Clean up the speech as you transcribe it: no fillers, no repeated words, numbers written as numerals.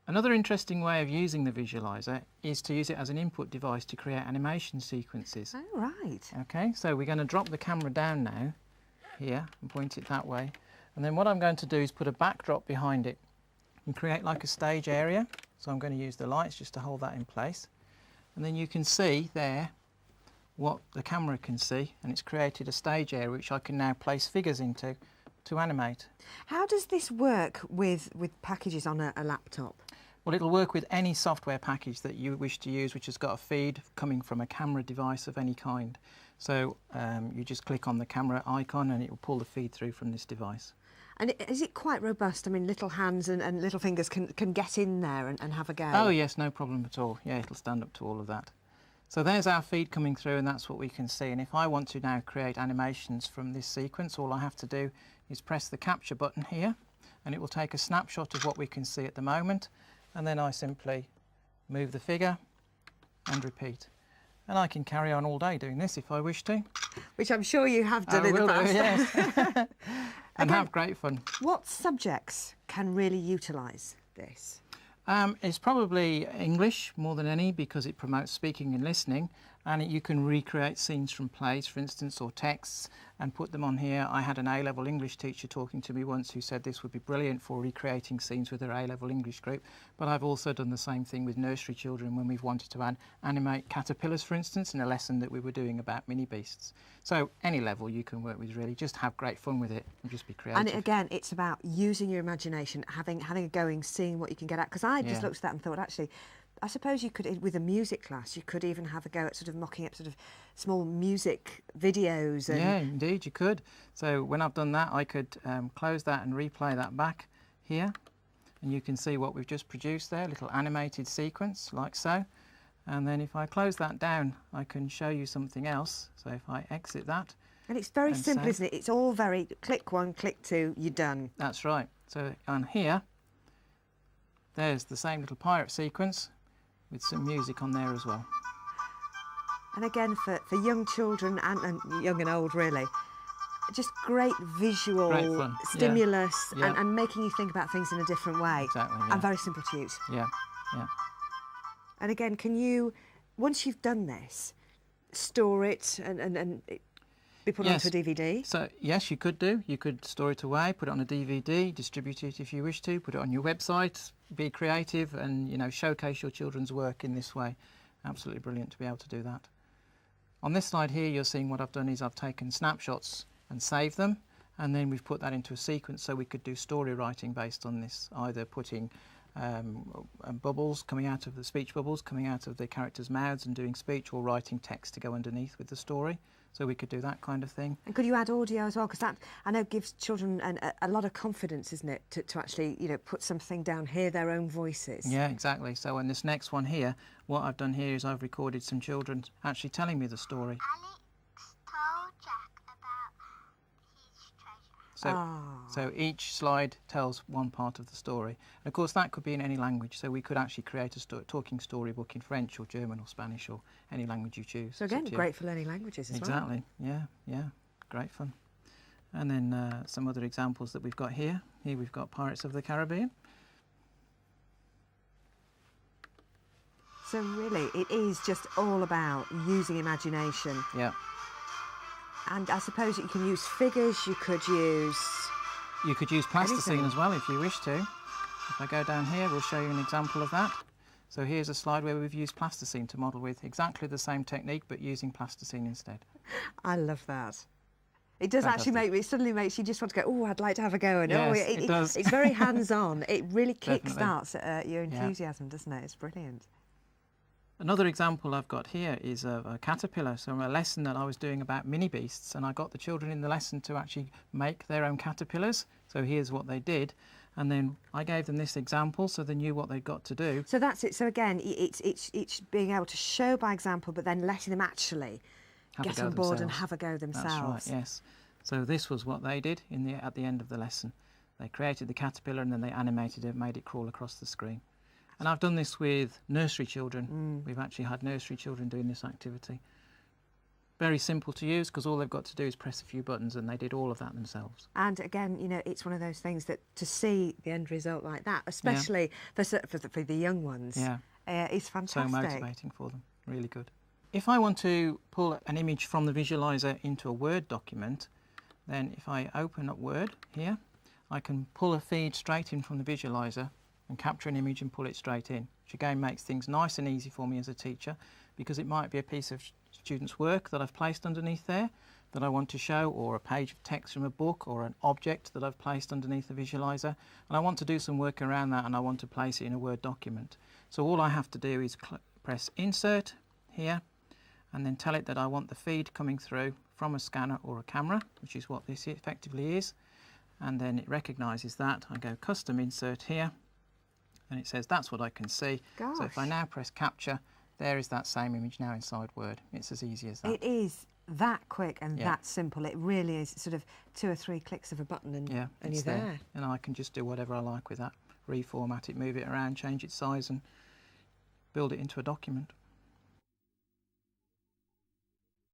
Another interesting way of using the visualizer is to use it as an input device to create animation sequences. Oh, right. Okay, so we're going to drop the camera down now, here, and point it that way. And then what I'm going to do is put a backdrop behind it and create like a stage area. So I'm going to use the lights just to hold that in place. And then you can see there what the camera can see, and it's created a stage area which I can now place figures into to animate. How does this work with packages on a laptop? Well, it'll work with any software package that you wish to use which has got a feed coming from a camera device of any kind. So you just click on the camera icon and it will pull the feed through from this device. And is it quite robust? I mean, little hands and little fingers can get in there and have a go? Oh yes, no problem at all. Yeah, it'll stand up to all of that. So there's our feed coming through, and that's what we can see. And if I want to now create animations from this sequence, all I have to do is press the capture button here, and it will take a snapshot of what we can see at the moment. And then I simply move the figure and repeat. And I can carry on all day doing this if I wish to. Which I'm sure you have done in the past. Yes. And have great fun. What subjects can really utilise this? It's probably English more than any, because it promotes speaking and listening, and you can recreate scenes from plays, for instance, or texts, and put them on here. I had an A-level English teacher talking to me once who said this would be brilliant for recreating scenes with her A-level English group, but I've also done the same thing with nursery children when we've wanted to animate caterpillars, for instance, in a lesson that we were doing about mini beasts. So any level you can work with, really. Just have great fun with it and just be creative. And again, it's about using your imagination, having a going, seeing what you can get at. Because I just looked at that and thought, actually, I suppose you could, with a music class, you could even have a go at sort of mocking up sort of small music videos. And yeah, indeed, you could. So when I've done that, I could close that and replay that back here. And you can see what we've just produced there, a little animated sequence, like so. And then if I close that down, I can show you something else. So if I exit that. And it's very simple, isn't it? It's all very click one, click two, you're done. That's right. So on here, there's the same little pirate sequence with some music on there as well. And again, for young children and young and old, really, just great visual stimulus and making you think about things in a different way. Exactly, and very simple to use. Yeah, yeah. And again, can you, once you've done this, store it and be put onto a DVD? So yes, you could do. You could store it away, put it on a DVD, distribute it if you wish to, put it on your website, be creative and, you know, showcase your children's work in this way. Absolutely brilliant to be able to do that. On this slide here, you're seeing what I've done is I've taken snapshots and saved them, and then we've put that into a sequence so we could do story writing based on this, either putting bubbles coming out of the speech bubbles coming out of the characters' mouths and doing speech, or writing text to go underneath with the story. So we could do that kind of thing. And could you add audio as well? Because that, I know, gives children a lot of confidence, isn't it, to actually, you know, put something down, hear their own voices. Yeah, exactly. So in this next one here, what I've done here is I've recorded some children actually telling me the story. Alex told Jack about his treasure. So each slide tells one part of the story. And of course that could be in any language, so we could actually create a talking storybook in French or German or Spanish or any language you choose. So again, great for learning languages as well. Exactly, yeah, great fun. And then some other examples that we've got here. Here we've got Pirates of the Caribbean. So really, it is just all about using imagination. Yeah. And I suppose you can use figures, you could use... You could use plasticine as well if you wish to. If I go down here, we'll show you an example of that. So here's a slide where we've used plasticine to model with exactly the same technique, but using plasticine instead. I love that. It does actually make me, it suddenly makes you just want to go, oh, I'd like to have a go. And yes, it does. It's very hands-on. It really kick-starts your enthusiasm, doesn't it? It's brilliant. Another example I've got here is of a caterpillar. So a lesson that I was doing about mini beasts, and I got the children in the lesson to actually make their own caterpillars. So here's what they did. And then I gave them this example so they knew what they'd got to do. So that's it. So again, it's being able to show by example, but then letting them actually get on board and have a go themselves. That's right, yes. So this was what they did at the end of the lesson. They created the caterpillar and then they animated it, made it crawl across the screen. And I've done this with nursery children. We've actually had nursery children doing this activity. Very simple to use because all they've got to do is press a few buttons, and they did all of that themselves. And again, you know, it's one of those things that to see the end result like that, especially for the young ones, is fantastic. So motivating for them. Really good. If I want to pull an image from the visualizer into a Word document, then if I open up Word here, I can pull a feed straight in from the visualizer and capture an image and pull it straight in, which again makes things nice and easy for me as a teacher, because it might be a piece of students' work that I've placed underneath there that I want to show, or a page of text from a book, or an object that I've placed underneath the visualizer, and I want to do some work around that, and I want to place it in a Word document. So all I have to do is press Insert here, and then tell it that I want the feed coming through from a scanner or a camera, which is what this effectively is, and then it recognises that. I go Custom Insert here, and it says that's what I can see. Gosh. So if I now press Capture, there is that same image now inside Word. It's as easy as that. It is that quick and that simple. It really is sort of 2 or 3 clicks of a button and you're there. And I can just do whatever I like with that. Reformat it, move it around, change its size and build it into a document.